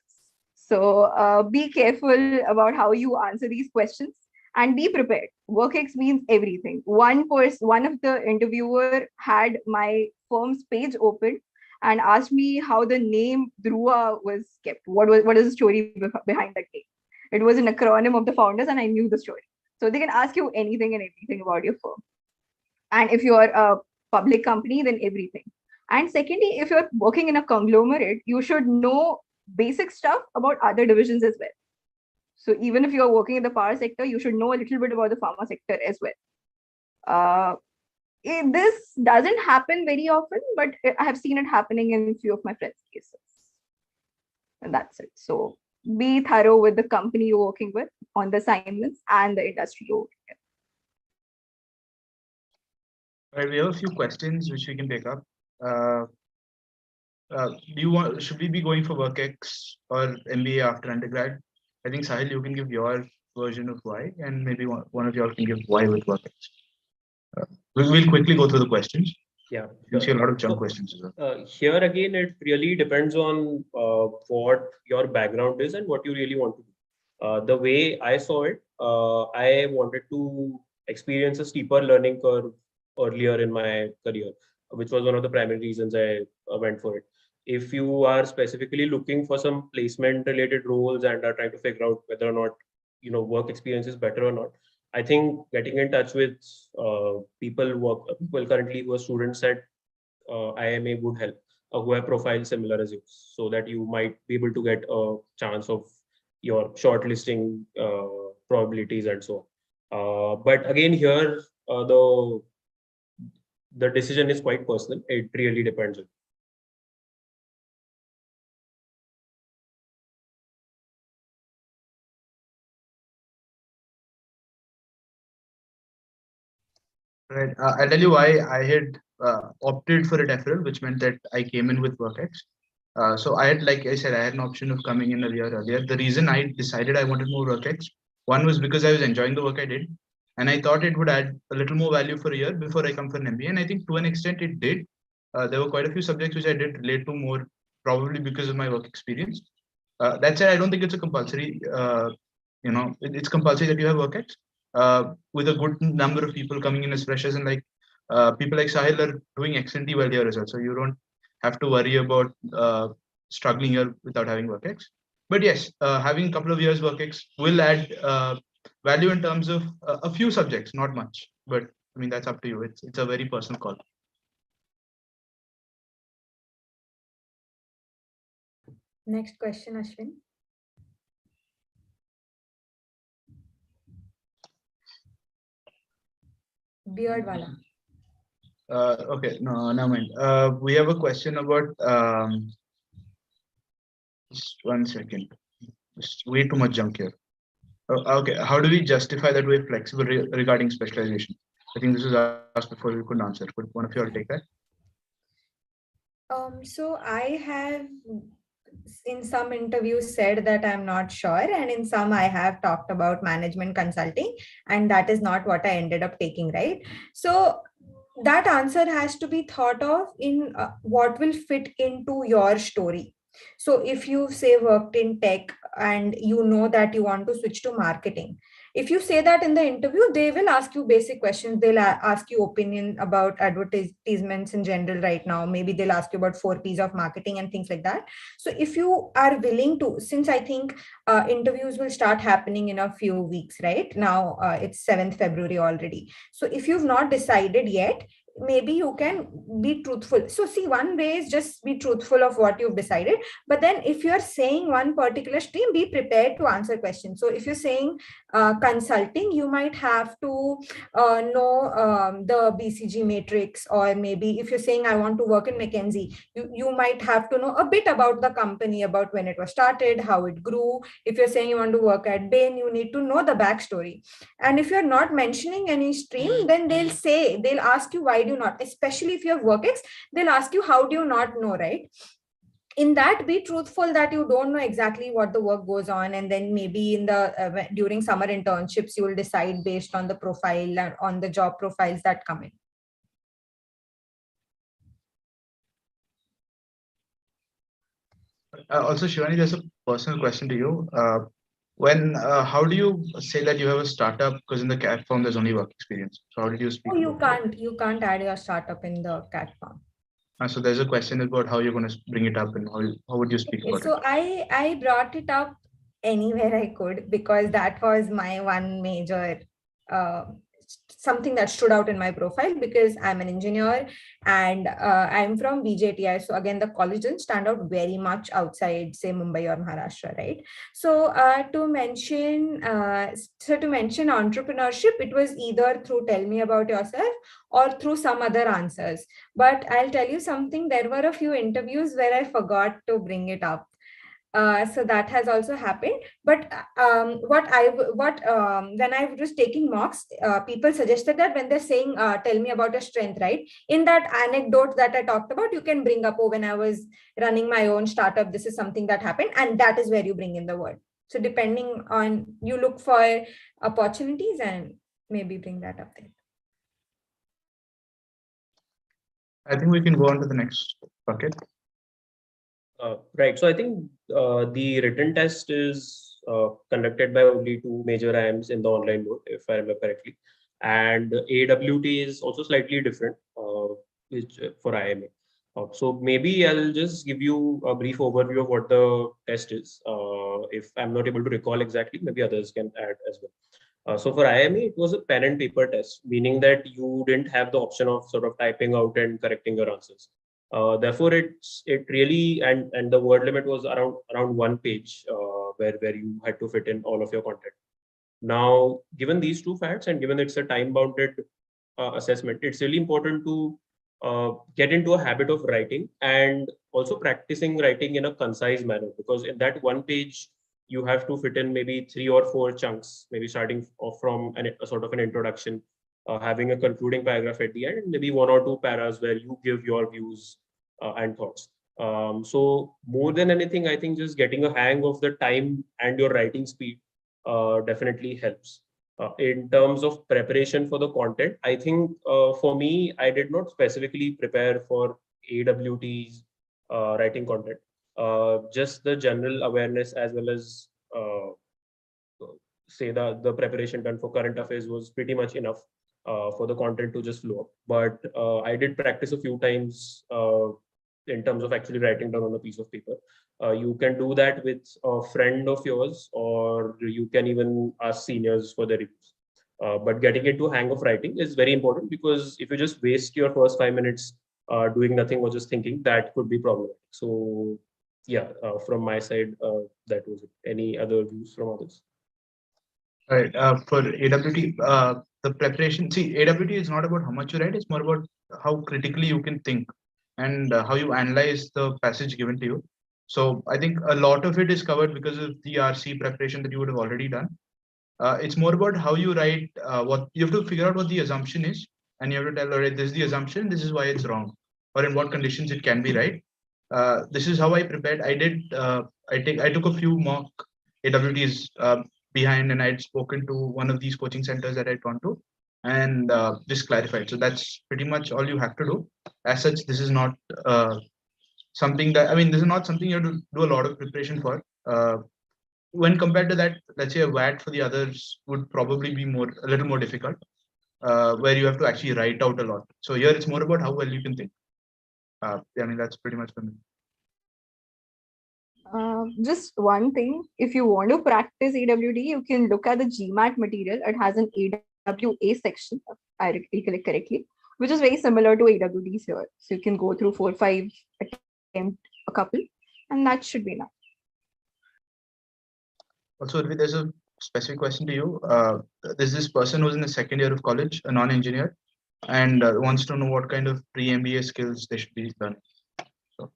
So be careful about how you answer these questions and be prepared. WorkX means everything. One of the interviewer had my firm's page open and asked me how the name Dhruva was kept. What is the story behind that name? It was an acronym of the founders, and I knew the story. So they can ask you anything and everything about your firm. And if you are a public company, then everything. And secondly, if you're working in a conglomerate, you should know basic stuff about other divisions as well. So even if you're working in the power sector, you should know a little bit about the pharma sector as well. This doesn't happen very often, but I have seen it happening in a few of my friends' cases. And that's it. So be thorough with the company you're working with on the assignments and the industry you're working in. All right, we have a few questions which we can pick up. Should we be going for WorkX or MBA after undergrad? I think Sahil, you can give your version of why, and maybe one of y'all can give why with WorkX. We'll quickly go through the questions. Yeah, you see a lot of junk questions as well. Here again, it really depends on what your background is and what you really want to do. The way I saw it, I wanted to experience a steeper learning curve earlier in my career, which was one of the primary reasons I went for it. If you are specifically looking for some placement related roles and are trying to figure out whether or not work experience is better or not, I think getting in touch with people currently who are students at IIMA would help, who have profiles similar as yours, so that you might be able to get a chance of your shortlisting probabilities and so on. But again, here the decision is quite personal. It really depends on. Right. I'll tell you why I had opted for a deferral, which meant that I came in with WorkX. So I had, like I said, I had an option of coming in a year earlier. The reason I decided I wanted more WorkX, one was because I was enjoying the work I did, and I thought it would add a little more value for a year before I come for an MBA. And I think to an extent it did. There were quite a few subjects which I did relate to more, probably because of my work experience. That said, I don't think it's a compulsory. It's compulsory that you have WorkX. With a good number of people coming in as freshers, and like people like Sahil are doing excellently well here as well. So you don't have to worry about struggling here without having WorkX. But yes, having a couple of years WorkX will add value in terms of a few subjects, not much. But I mean, that's up to you. It's a very personal call. Next question, Ashwin. Beard wala. Okay, no, never mind. We have a question about just 1 second. Just way too much junk here. Okay, how do we justify that we're flexible regarding specialization? I think this was asked before we couldn't answer. Could one of you all take that? So I have in some interviews said that I'm not sure, and in some I have talked about management consulting, and that is not what I ended up taking, right? So that answer has to be thought of in what will fit into your story. So if you say worked in tech and you know that you want to switch to marketing, if you say that in the interview, they will ask you basic questions. They'll ask you opinion about advertisements in general right now. Maybe they'll ask you about 4 P's of marketing and things like that. So if you are willing to, since I think interviews will start happening in a few weeks, right? Now it's 7th February already. So if you've not decided yet, maybe you can be truthful. So see, one way is just be truthful of what you've decided. But then if you're saying one particular stream, be prepared to answer questions. So if you're saying consulting, you might have to know the BCG matrix, or maybe if you're saying I want to work in McKinsey, you might have to know a bit about the company, about when it was started, how it grew. If you're saying you want to work at Bain, you need to know the backstory. And if you're not mentioning any stream, then they'll ask you why do you not, especially if you have WorkX, they'll ask you how do you not know, right? In that, be truthful that you don't know exactly what the work goes on, and then maybe in the during summer internships you will decide based on the profile and on the job profiles that come in. Also, Shivani, there's a personal question to you. How do you say that you have a startup? Because in the cat form, there's only work experience. So how did you speak? Oh, you can't add your startup in the cat form. So there's a question about how you're going to bring it up and how would you speak about so it? I brought it up anywhere I could, because that was my one major something that stood out in my profile, because I'm an engineer and I'm from VJTI. So again, the college didn't stand out very much outside, say, Mumbai or Maharashtra, right? So to mention entrepreneurship, it was either through tell me about yourself or through some other answers. But I'll tell you something, there were a few interviews where I forgot to bring it up. So that has also happened. But when I was taking mocks, people suggested that when they're saying tell me about your strength, right, in that anecdote that I talked about, you can bring up, oh, when I was running my own startup, this is something that happened, and that is where you bring in the word. So depending on, you look for opportunities and maybe bring that up there. I think we can go on to the next bucket. Right. So I think the written test is conducted by only 2 major IIMs in the online mode, if I remember correctly. And AWT is also slightly different which for IIMA. So maybe I'll just give you a brief overview of what the test is. If I'm not able to recall exactly, maybe others can add as well. So for IIMA, it was a pen and paper test, meaning that you didn't have the option of sort of typing out and correcting your answers. Therefore, it really, and the word limit was around 1 page where you had to fit in all of your content. Now, given these 2 facts, and given it's a time-bounded assessment, it's really important to get into a habit of writing and also practicing writing in a concise manner, because in that 1 page, you have to fit in maybe 3 or 4 chunks, maybe starting off from a sort of an introduction, having a concluding paragraph at the end, and maybe 1 or 2 paras where you give your views and thoughts. So more than anything, I think just getting a hang of the time and your writing speed definitely helps. In terms of preparation for the content, I think for me, I did not specifically prepare for AWT's writing content. Just the general awareness, as well as say the preparation done for current affairs was pretty much enough for the content to just flow up. But I did practice a few times in terms of actually writing down on a piece of paper. You can do that with a friend of yours, or you can even ask seniors for the reviews. But getting into hang of writing is very important, because if you just waste your first 5 minutes doing nothing or just thinking, that could be problematic. So yeah, from my side, that was it. Any other views from others? Right. For AWT, the preparation. See, AWT is not about how much you write; it's more about how critically you can think and how you analyze the passage given to you. So I think a lot of it is covered because of the RC preparation that you would have already done. It's more about how you write. What you have to figure out what the assumption is, and you have to tell, all right, this is the assumption, this is why it's wrong, or in what conditions it can be right. This is how I prepared. I did. I took a few mock AWTs behind, and I'd spoken to one of these coaching centers that I'd gone to, and just clarified. So that's pretty much all you have to do. As such, this is not something that, I mean, this is not something you have to do a lot of preparation for. When compared to that, let's say a WAT for the others would probably be a little more difficult, where you have to actually write out a lot. So here it's more about how well you can think. I mean, that's pretty much for me. Just one thing, if you want to practice AWT, you can look at the GMAT material. It has an AWA section, if I recollect correctly, which is very similar to AWTs here. So you can go through 4 or 5 attempt a couple, and that should be enough. Also, there's a specific question to you. There's this person who's in the second year of college, a non-engineer, and wants to know what kind of pre-MBA skills they should be learning. So.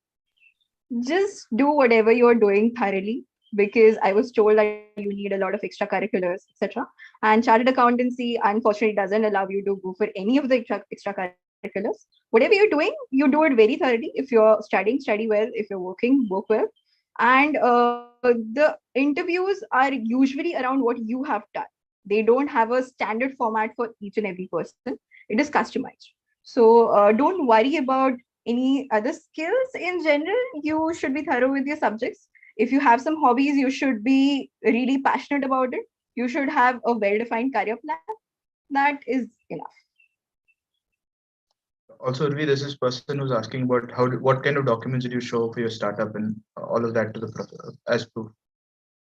Just do whatever you're doing thoroughly, because I was told that you need a lot of extracurriculars, etc. And chartered accountancy, unfortunately, doesn't allow you to go for any of the extracurriculars. Whatever you're doing, you do it very thoroughly. If you're studying, study well. If you're working, work well. And the interviews are usually around what you have done. They don't have a standard format for each and every person. It is customized. So don't worry about any other skills. In general, you should be thorough with your subjects. If you have some hobbies, you should be really passionate about it. You should have a well-defined career plan. That is enough. Also, there's this person who's asking about what kind of documents did you show for your startup and all of that to the as proof.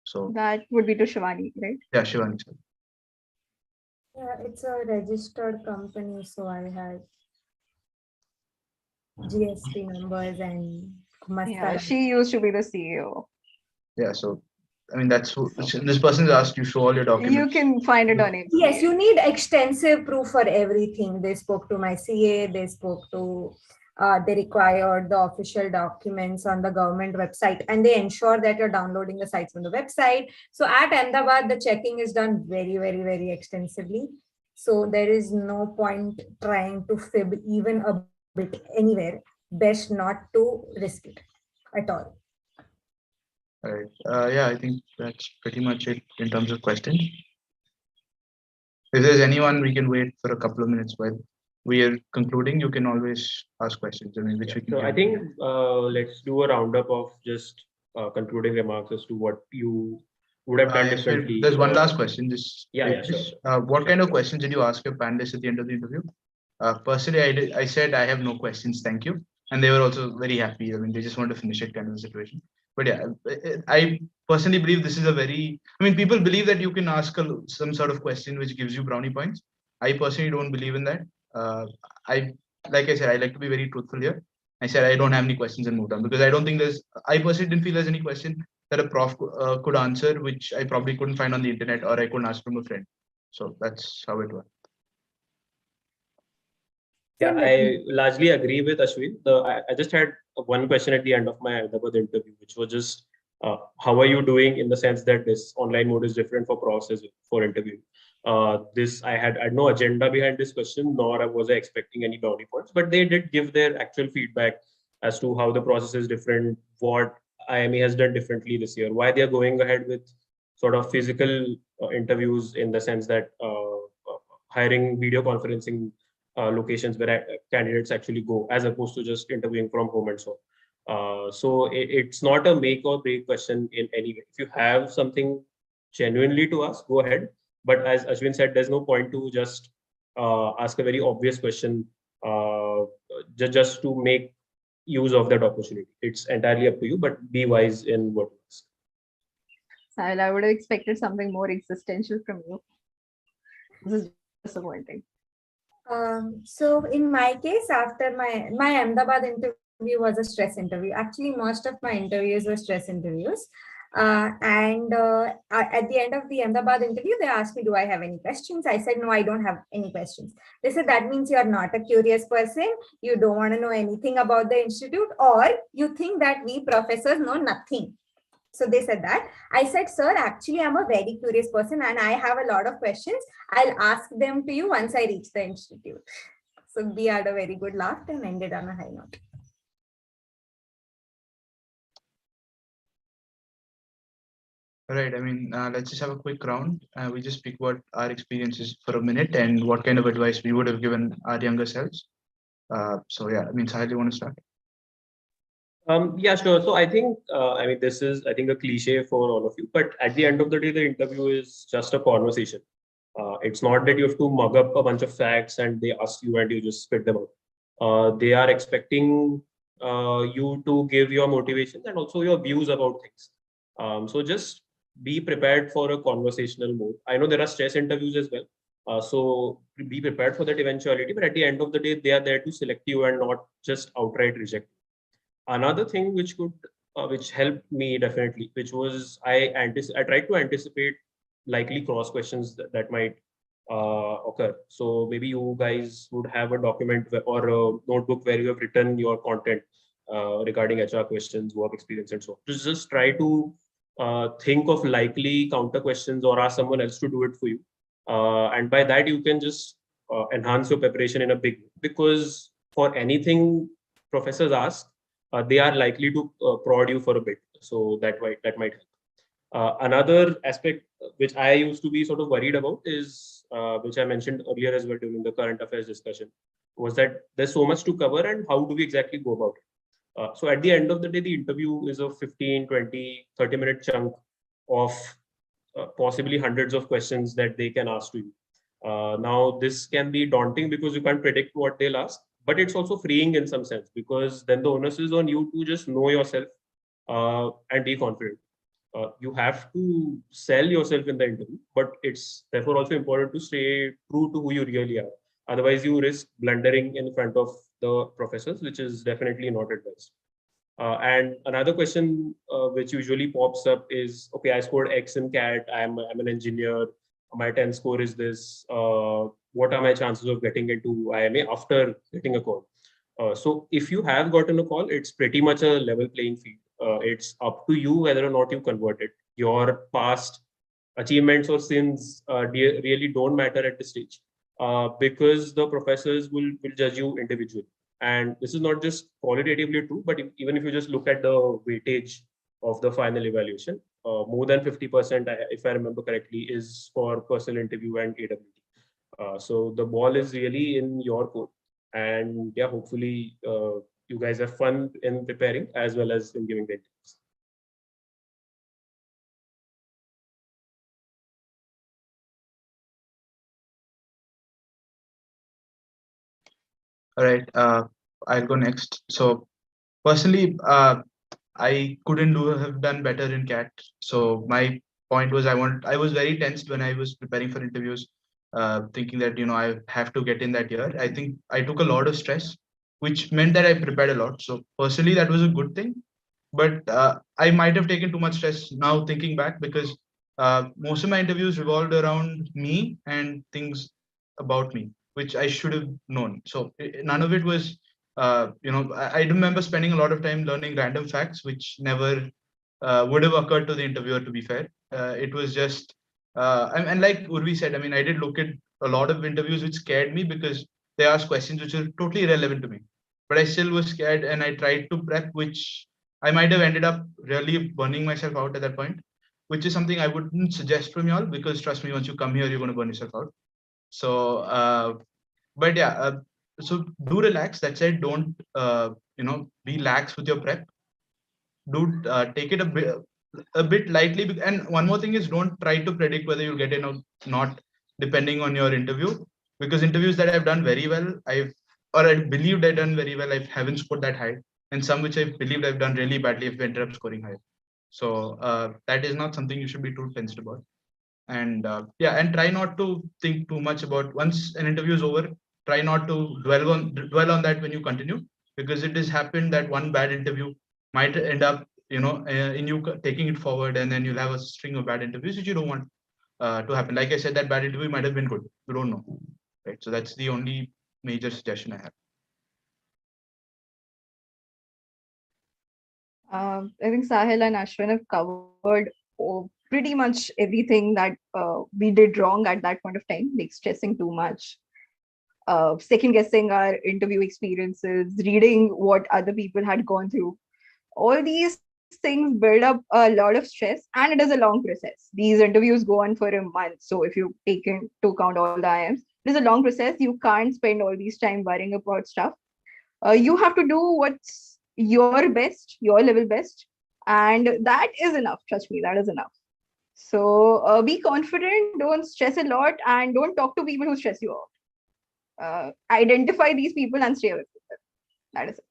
So that would be to Shivani, right? Yeah, Shivani. Yeah, it's a registered company, so I had GST numbers and yeah, she used to be the CEO. Yeah, so I mean, that's who this person has asked you show all your documents. You can find it on it. Yes, you need extensive proof for everything. They spoke to my CA, they spoke to, they required the official documents on the government website, and they ensure that you're downloading the sites from the website. So at Ahmedabad, the checking is done very, very, very extensively. So there is no point trying to fib even a bit anywhere. Best not to risk it at all. All right. Yeah, I think that's pretty much it in terms of questions. If there's anyone, we can wait for a couple of minutes while we are concluding. You can always ask questions. I mean, which we can. So I think let's do a roundup of just concluding remarks as to what you would have done differently. There's one last question. Sure. What kind of questions did you ask your panelists at the end of the interview? Personally, I said I have no questions, thank you, and they were also very happy. I mean, they just want to finish it, kind of a situation. But yeah, I personally believe this is a very. I mean, people believe that you can ask some sort of question which gives you brownie points. I personally don't believe in that. Like I said, I like to be very truthful here. I said I don't have any questions and moved on because I don't think I personally didn't feel there's any question that a prof could answer, which I probably couldn't find on the internet or I couldn't ask from a friend. So that's how it worked. Yeah, I largely agree with Ashwin. I just had one question at the end of my Ahmedabad interview, which was just how are you doing in the sense that this online mode is different for process for interview. I had no agenda behind this question, nor was I expecting any brownie points, but they did give their actual feedback as to how the process is different, what IIME has done differently this year, why they are going ahead with sort of physical interviews in the sense that hiring video conferencing locations where candidates actually go, as opposed to just interviewing from home and so on. So it's not a make or break question in any way. If you have something genuinely to ask, go ahead. But as Ashwin said, there's no point to just ask a very obvious question just to make use of that opportunity. It's entirely up to you, but be wise in what you ask. Sahil, I would have expected something more existential from you. This is disappointing. So in my case, after my Ahmedabad interview was a stress interview. Actually, most of my interviews were stress interviews. At the end of the Ahmedabad interview, they asked me, do I have any questions? I said, no, I don't have any questions. They said, that means you're not a curious person. You don't want to know anything about the institute, or you think that we professors know nothing. So they said that. I said, sir, actually, I'm a very curious person and I have a lot of questions. I'll ask them to you once I reach the institute. So we had a very good laugh and ended on a high note. All right. I mean, let's just have a quick round. We just speak about our experiences for a minute and what kind of advice we would have given our younger selves. So yeah, I mean, Sahil, you want to start? Yeah, sure. So I think, I mean, this is, I think, a cliche for all of you, but at the end of the day, the interview is just a conversation. It's not that you have to mug up a bunch of facts and they ask you and you just spit them out. They are expecting you to give your motivations and also your views about things. So just be prepared for a conversational mode. I know there are stress interviews as well. So be prepared for that eventuality, but at the end of the day, they are there to select you and not just outright reject. Another thing which could, which helped me definitely, which was I tried to anticipate likely cross questions that might occur. So maybe you guys would have a document or a notebook where you have written your content regarding HR questions, work experience, and so on. Just try to think of likely counter questions or ask someone else to do it for you. And by that, you can just enhance your preparation in a big way. Because for anything professors ask, they are likely to prod you for a bit. So that might help. Another aspect which I used to be sort of worried about is, which I mentioned earlier as well during the current affairs discussion, was that there's so much to cover and how do we exactly go about it? So at the end of the day, the interview is a 15, 20, 30-minute chunk of possibly hundreds of questions that they can ask to you. Now, this can be daunting because you can't predict what they'll ask, but it's also freeing in some sense because then the onus is on you to just know yourself and be confident. You have to sell yourself in the interview, but it's therefore also important to stay true to who you really are. Otherwise, you risk blundering in front of the professors, which is definitely not advised. And another question which usually pops up is, okay, I scored X in CAT, I'm an engineer, my 10 score is this, what are my chances of getting into IMA after getting a call? So if you have gotten a call, it's pretty much a level playing field. It's up to you whether or not you convert it. Your past achievements or sins really don't matter at this stage because the professors will judge you individually. And this is not just qualitatively true, but even if you just look at the weightage of the final evaluation, more than 50%, if I remember correctly, is for personal interview and AWT. So the ball is really in your court. And yeah, hopefully you guys have fun in preparing as well as in giving the interviews. All right, I'll go next. So personally, I couldn't have done better in CAT. So my point was I was very tensed when I was preparing for interviews, thinking that, I have to get in that year. I think I took a lot of stress, which meant that I prepared a lot. So personally, that was a good thing. But I might have taken too much stress now thinking back because most of my interviews revolved around me and things about me, which I should have known. So none of it was, I remember spending a lot of time learning random facts, which never would have occurred to the interviewer, to be fair. It was just, and like Urvi said, I mean, I did look at a lot of interviews which scared me because they asked questions which are totally irrelevant to me. But I still was scared and I tried to prep, which I might have ended up really burning myself out at that point, which is something I wouldn't suggest from y'all because trust me, once you come here, you're going to burn yourself out. So, but yeah, so do relax. That said, don't, be lax with your prep. Do take it a bit lightly. And one more thing is don't try to predict whether you'll get in or not, depending on your interview, because interviews that I've done very well, I believed I've done very well, I haven't scored that high. And some which I believed I've done really badly, I've ended up scoring high. So that is not something you should be too tensed about. And yeah, and try not to think too much about once an interview is over, try not to dwell on that when you continue, because it has happened that one bad interview might end up in you taking it forward, and then you'll have a string of bad interviews which you don't want to happen. Like I said, that bad interview might have been good. You don't know, right? So that's the only major suggestion I have. I think Sahil and Ashwin have covered pretty much everything that we did wrong at that point of time, like stressing too much, second guessing our interview experiences, reading what other people had gone through. All these things build up a lot of stress, and it is a long process. These interviews go on for a month. So if you take into account all the IIMs, it is a long process. You can't spend all these time worrying about stuff. You have to do what's your best, your level best. And that is enough. Trust me, that is enough. So be confident, don't stress a lot, and don't talk to people who stress you out. Identify these people and stay away from them. That is it.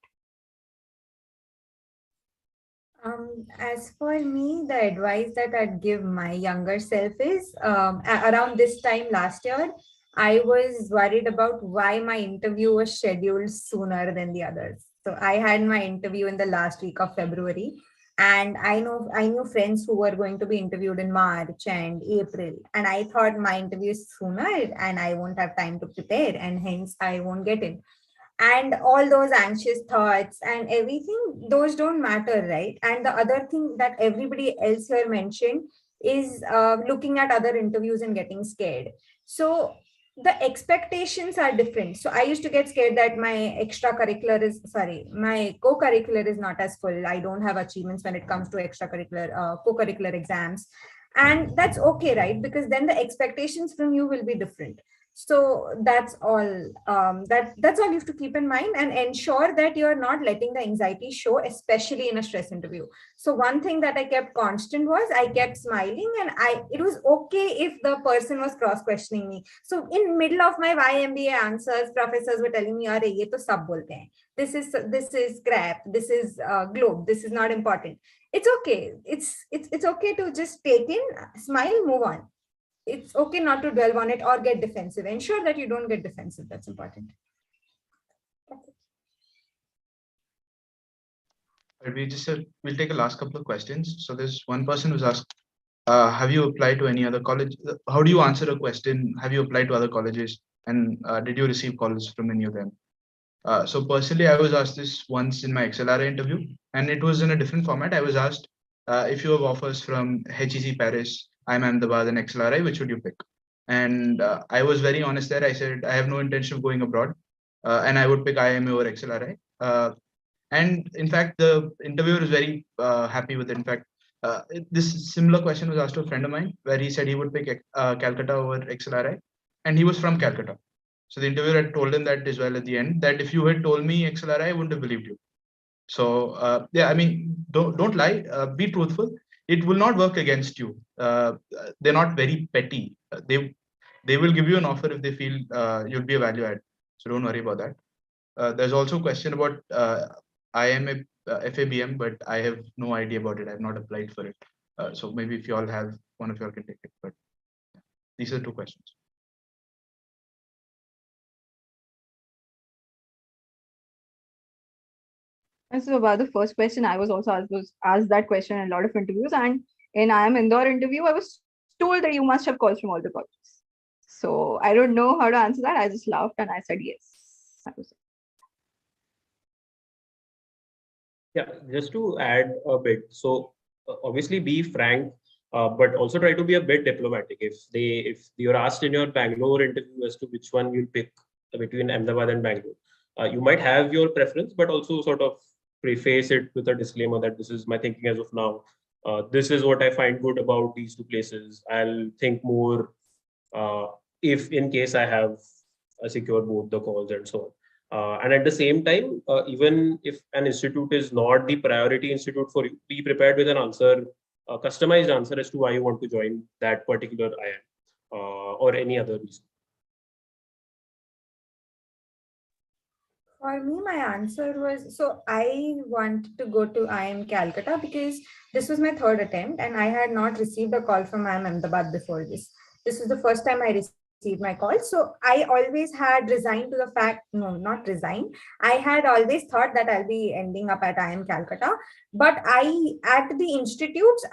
As for me, the advice that I'd give my younger self is around this time last year, I was worried about why my interview was scheduled sooner than the others. So I had my interview in the last week of February, and I knew friends who were going to be interviewed in March and April, and I thought my interview is sooner and I won't have time to prepare, and hence I won't get in. And all those anxious thoughts and everything, those don't matter, right? And the other thing that everybody else here mentioned is looking at other interviews and getting scared. So the expectations are different. So I used to get scared that my co-curricular is not as full. I don't have achievements when it comes to extracurricular co-curricular exams, and that's okay, right? Because then the expectations from you will be different. So that's all. That's all you have to keep in mind, and ensure that you're not letting the anxiety show, especially in a stress interview. So one thing that I kept constant was I kept smiling, and it was okay if the person was cross questioning me. So in middle of my YMBA answers, professors were telling me, "Arey, ye to sab bolte hain. This is crap. This is globe. This is not important." It's okay. It's okay to just take in, smile, move on. It's okay not to dwell on it or get defensive. Ensure that you don't get defensive. That's important. We'll take a last couple of questions. So there's one person who's asked, have you applied to any other college? How do you answer a question? Have you applied to other colleges? And did you receive calls from any of them? So personally, I was asked this once in my XLRI interview, and it was in a different format. I was asked, if you have offers from HEC Paris, IIM Ahmedabad, and XLRI, which would you pick? And I was very honest there. I said, I have no intention of going abroad, and I would pick IIM over XLRI. And in fact, the interviewer was very happy with it. In fact, this similar question was asked to a friend of mine, where he said he would pick Calcutta over XLRI, and he was from Calcutta. So the interviewer had told him that as well at the end, that if you had told me XLRI, I wouldn't have believed you. So yeah, I mean, don't lie, be truthful. It will not work against you. They're not very petty. They will give you an offer if they feel you'll be a value add. So don't worry about that. There's also a question about IIM FABM, but I have no idea about it. I have not applied for it. So maybe if you all have, one of you all can take it. But yeah, these are two questions. So about the first question, I was also asked that question in a lot of interviews, and in IIM Indore interview, I was told that you must have calls from all the colleges. So I don't know how to answer that. I just laughed and I said yes. That was it. Yeah, just to add a bit. So obviously be frank, but also try to be a bit diplomatic. If you're asked in your Bangalore interview as to which one you'll pick between Ahmedabad and Bangalore, you might have your preference, but also sort of preface it with a disclaimer that this is my thinking as of now. This is what I find good about these two places. I'll think more if in case I have secured both the calls and so on. And at the same time, even if an institute is not the priority institute for you, be prepared with an answer, a customized answer as to why you want to join that particular IIM or any other reason. For me, my answer was, so I wanted to go to IIM Calcutta because this was my third attempt and I had not received a call from IIM Ahmedabad before this. This was the first time I received received my call. So I always had resigned to the fact, no, not resigned. I had always thought that I'll be ending up at IIM Calcutta. But at the institutes,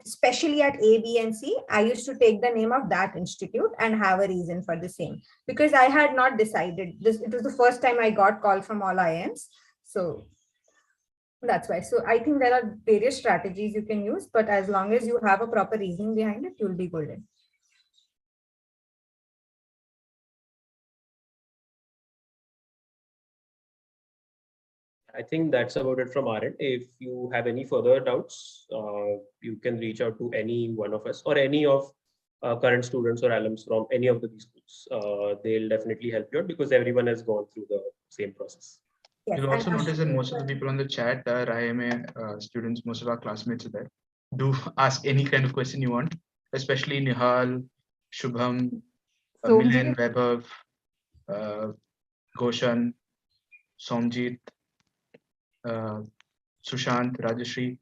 especially at A, B, and C, I used to take the name of that institute and have a reason for the same, because I had not decided this. It was the first time I got call from all IIMs. So that's why. So I think there are various strategies you can use, but as long as you have a proper reasoning behind it, you'll be golden. I think that's about it from our end. If you have any further doubts, you can reach out to any one of us or any of current students or alums from any of the schools. They'll definitely help you out because everyone has gone through the same process. Yes, You'll also and notice that most of the people on the chat are IMA students. Most of our classmates are there. Do ask any kind of question you want, especially Nihal, Shubham, Milan, Vaibhav, Goshan, Somjit, Sushant, Rajashri,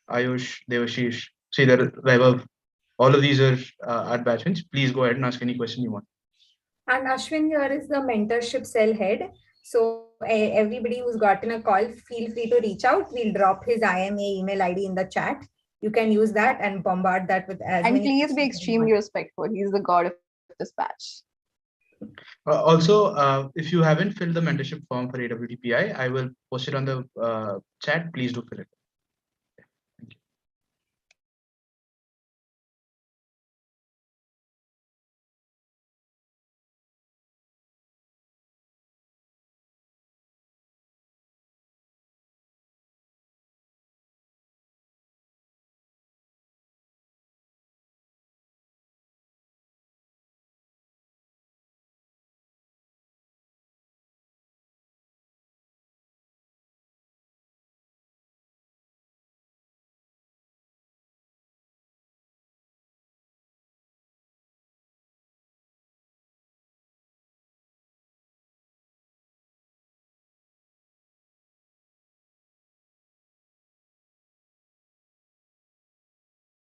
Ayush, Devashish, Sridhar, Vaibhav. All of these are our batchmates. Please go ahead and ask any question you want. And Ashwin here is the mentorship cell head. So everybody who's gotten a call, feel free to reach out. We'll drop his IMA email ID in the chat. You can use that and bombard that with as many. And please be extremely respectful. He's the god of this batch. Also, if you haven't filled the mentorship form for AWT-PI, I will post it on the chat. Please do fill it.